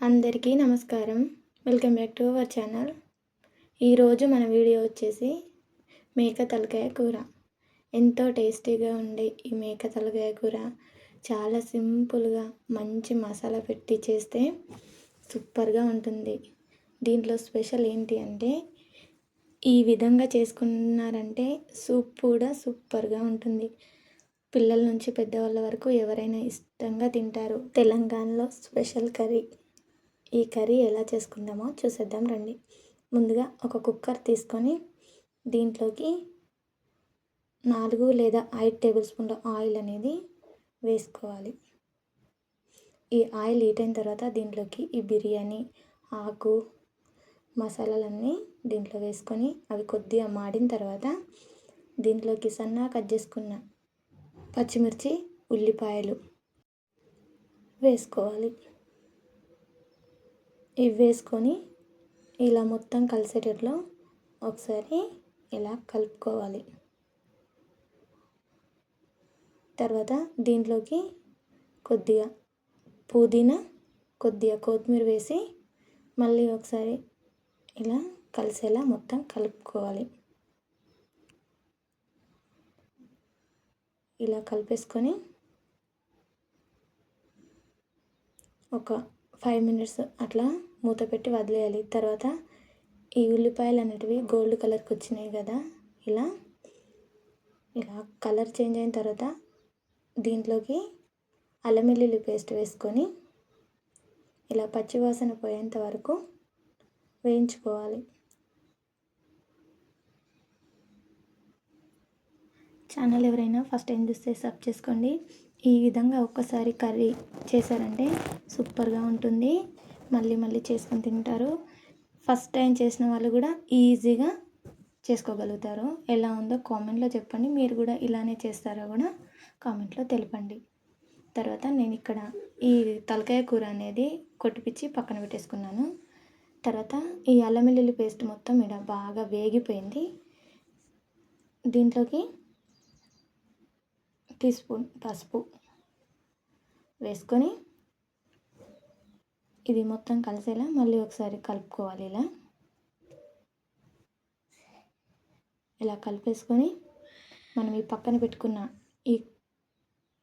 అందరికీ నమస్కారం. Welcome back to our channel. ఈరోజు మన వీడియో వచ్చేసి మేక తలకాయ కూర. ఎంతో టేస్టీగా ఉండే ఈ మేక తలకాయ కూర చాలా సింపుల్గా మంచి మసాలా పెట్టి చేస్తే సూపర్గా ఉంటుంది. దీంట్లో స్పెషల్ ఏంటి అంటే ఈ విధంగా చేసుకున్నారంటే సూప్ కూడా సూపర్గా ఉంటుంది. పిల్లల నుంచి పెద్దవాళ్ళ వరకు ఎవరైనా ఇష్టంగా తింటారు. తెలంగాణలో స్పెషల్ కర్రీ. ఈ కర్రీ ఎలా చేసుకుందామో చూసేద్దాం రండి. ముందుగా ఒక కుక్కర్ తీసుకొని దీంట్లోకి 4 లేదా 5 టేబుల్ స్పూన్ల ఆయిల్ అనేది వేసుకోవాలి. ఈ ఆయిల్ హీట్ అయిన తర్వాత దీంట్లోకి ఈ బిర్యానీ ఆకు మసాలాలన్నీ దీంట్లో వేసుకొని అవి కొద్దిగా మాడిన తర్వాత దీంట్లోకి సన్నగా కట్ చేసుకున్న పచ్చిమిర్చి ఉల్లిపాయలు వేసుకోవాలి. ఇవి వేసుకొని ఇలా మొత్తం కలిసేటట్లు ఒకసారి ఇలా కలుపుకోవాలి. తర్వాత దీంట్లోకి కొద్దిగా పుదీనా కొద్దిగా కొత్తిమీర వేసి మళ్ళీ ఒకసారి ఇలా కలిసేలా మొత్తం కలుపుకోవాలి. ఇలా కలిపేసుకొని ఒక 5 మినిట్స్ అట్లా మూత పెట్టి వదిలేయాలి. తర్వాత ఈ ఉల్లిపాయలు అనేటివి గోల్డ్ కలర్కి వచ్చినాయి కదా, ఇలా కలర్ చేంజ్ అయిన తర్వాత దీంట్లోకి అల్లం వెల్లుల్లి పేస్ట్ వేసుకొని ఇలా పచ్చివాసన పోయేంత వరకు వేయించుకోవాలి. ఛానల్ ఎవరైనా ఫస్ట్ టైం చూస్తే సబ్ చేసుకోండి. ఈ విధంగా ఒక్కసారి కర్రీ చేశారంటే సూపర్గా ఉంటుంది. మళ్ళీ మళ్ళీ చేసుకొని తింటారు. ఫస్ట్ టైం చేసిన వాళ్ళు కూడా ఈజీగా చేసుకోగలుగుతారు. ఎలా ఉందో కామెంట్లో చెప్పండి. మీరు కూడా ఇలానే చేస్తారో కూడా కామెంట్లో తెలపండి. తర్వాత నేను ఇక్కడ ఈ తలకాయ కూర అనేది కొట్టిపిచ్చి పక్కన పెట్టేసుకున్నాను. తర్వాత ఈ అల్లం వెల్లుల్లి పేస్ట్ మొత్తం ఇక్కడ బాగా వేగిపోయింది. దీంట్లోకి టీ స్పూన్ పసుపు వేసుకొని ఇది మొత్తం కలిసేలా మళ్ళీ ఒకసారి కలుపుకోవాలి. ఇలా కలిపేసుకొని మనం ఈ పక్కన పెట్టుకున్న ఈ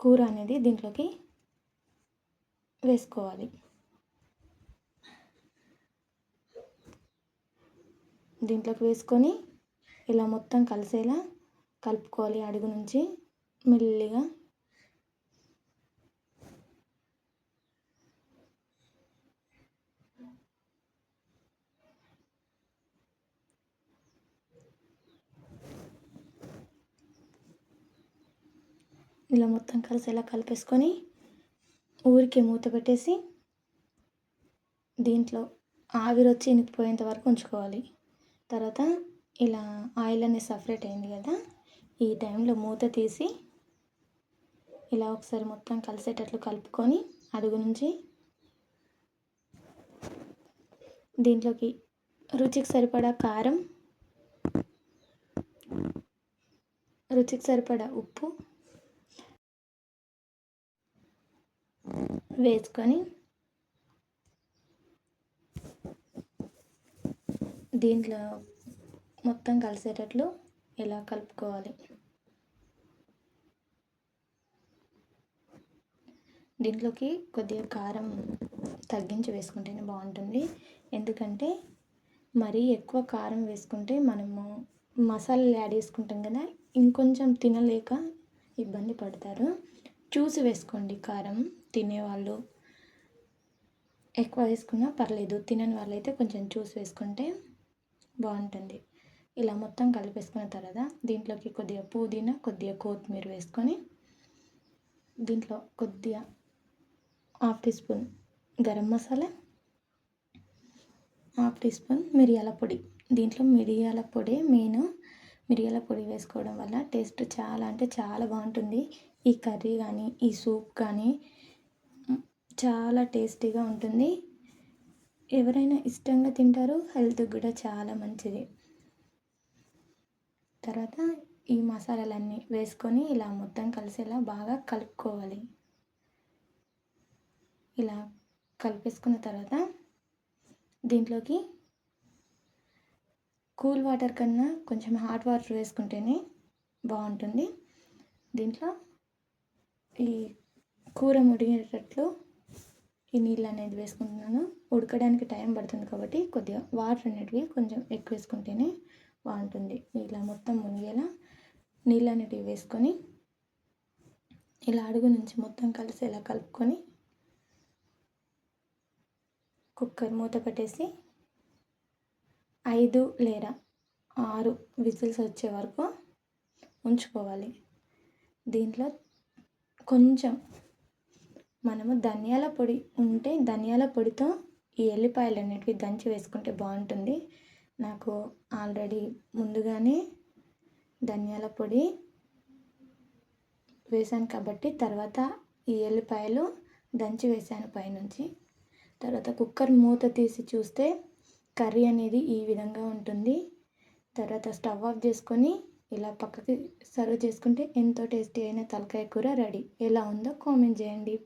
కూర అనేది దీంట్లోకి వేసుకోవాలి. దీంట్లోకి వేసుకొని ఇలా మొత్తం కలిసేలా కలుపుకోవాలి. అడుగు నుంచి మెల్లిగా ఇలా మొత్తం కలిసేలా కలిపేసుకొని ఊరికే మూత పెట్టేసి దీంట్లో ఆవిరి వచ్చి ఇనికిపోయేంత వరకు ఉంచుకోవాలి. తర్వాత ఇలా ఆయిల్ అనేది సపరేట్ అయింది కదా, ఈ టైంలో మూత తీసి ఇలా ఒకసారి మొత్తం కలిసేటట్లు కలుపుకొని అడుగు నుంచి దీంట్లోకి రుచికి సరిపడా కారం, రుచికి సరిపడా ఉప్పు వేసుకొని దీంట్లో మొత్తం కలిసేటట్లు ఇలా కలుపుకోవాలి. దీంట్లోకి కొద్దిగా కారం తగ్గించి వేసుకుంటేనే బాగుంటుంది. ఎందుకంటే మరీ ఎక్కువ కారం వేసుకుంటే మనము మసాలాలు యాడ్ చేసుకుంటాం కదా, ఇంకొంచెం తినలేక ఇబ్బంది పడతారు. చూసి వేసుకోండి. కారం తినేవాళ్ళు ఎక్కువ వేసుకున్నా పర్లేదు, తినని వాళ్ళైతే కొంచెం చూసి వేసుకుంటే బాగుంటుంది. ఇలా మొత్తం కలిపేసుకున్న తర్వాత దీంట్లోకి కొద్దిగా పుదీనా కొద్దిగా కొత్తిమీర వేసుకొని దీంట్లో కొద్దిగా 1/2 teaspoon garam masala, 1/2 teaspoon మిరియాల పొడి. దీంట్లో మిరియాల పొడి మెయిన్. మిరియాల పొడి వేసుకోవడం వల్ల టేస్ట్ చాలా అంటే చాలా బాగుంటుంది. ఈ కర్రీ కానీ ఈ సూప్ కానీ చాలా టేస్టీగా ఉంటుంది. ఎవరైనా ఇష్టంగా తింటారు. హెల్త్కి కూడా చాలా మంచిది. తర్వాత ఈ మసాలాలన్నీ వేసుకొని ఇలా మొత్తం కలిసేలా బాగా కలుపుకోవాలి. ఇలా కలిపేసుకున్న తర్వాత దీంట్లోకి కూల్ వాటర్ కన్నా కొంచెం హాట్ వాటర్ వేసుకుంటేనే బాగుంటుంది. దీంట్లో ఈ కూర ముడిగేటట్లు ఈ నీళ్ళు అనేది వేసుకుంటున్నాను. ఉడకడానికి టైం పడుతుంది కాబట్టి కొద్దిగా వాటర్ అనేటివి కొంచెం ఎక్కువ వేసుకుంటేనే బాగుంటుంది. ఇలా మొత్తం మునిగేలా నీళ్ళు అనేటివి వేసుకొని ఇలా అడుగు నుంచి మొత్తం కలిసేలా కలుపుకొని కుక్కర్ మూత పెట్టేసి 5 లేదా 6 విజిల్స్ వచ్చే వరకు ఉంచుకోవాలి. దీంట్లో కొంచెం మనము ధనియాల పొడి ఉంటే ధనియాల పొడితో ఈ ఎల్లిపాయలు అనేటివి దంచి వేసుకుంటే బాగుంటుంది. నాకు ఆల్రెడీ ముందుగానే ధనియాల పొడి వేసాను కాబట్టి తర్వాత ఈ ఎల్లిపాయలు దంచి వేసాను పైనుంచి. తర్వాత కుక్కర్ మూత తీసి చూస్తే కర్రీ అనేది ఈ విధంగా ఉంటుంది. తర్వాత స్టవ్ ఆఫ్ చేసుకొని ఇలా పక్కకి సర్వ్ చేసుకుంటే ఎంతో టేస్టీ అయిన తలకాయ కూర రెడీ. ఎలా ఉందో కామెంట్ చేయండి.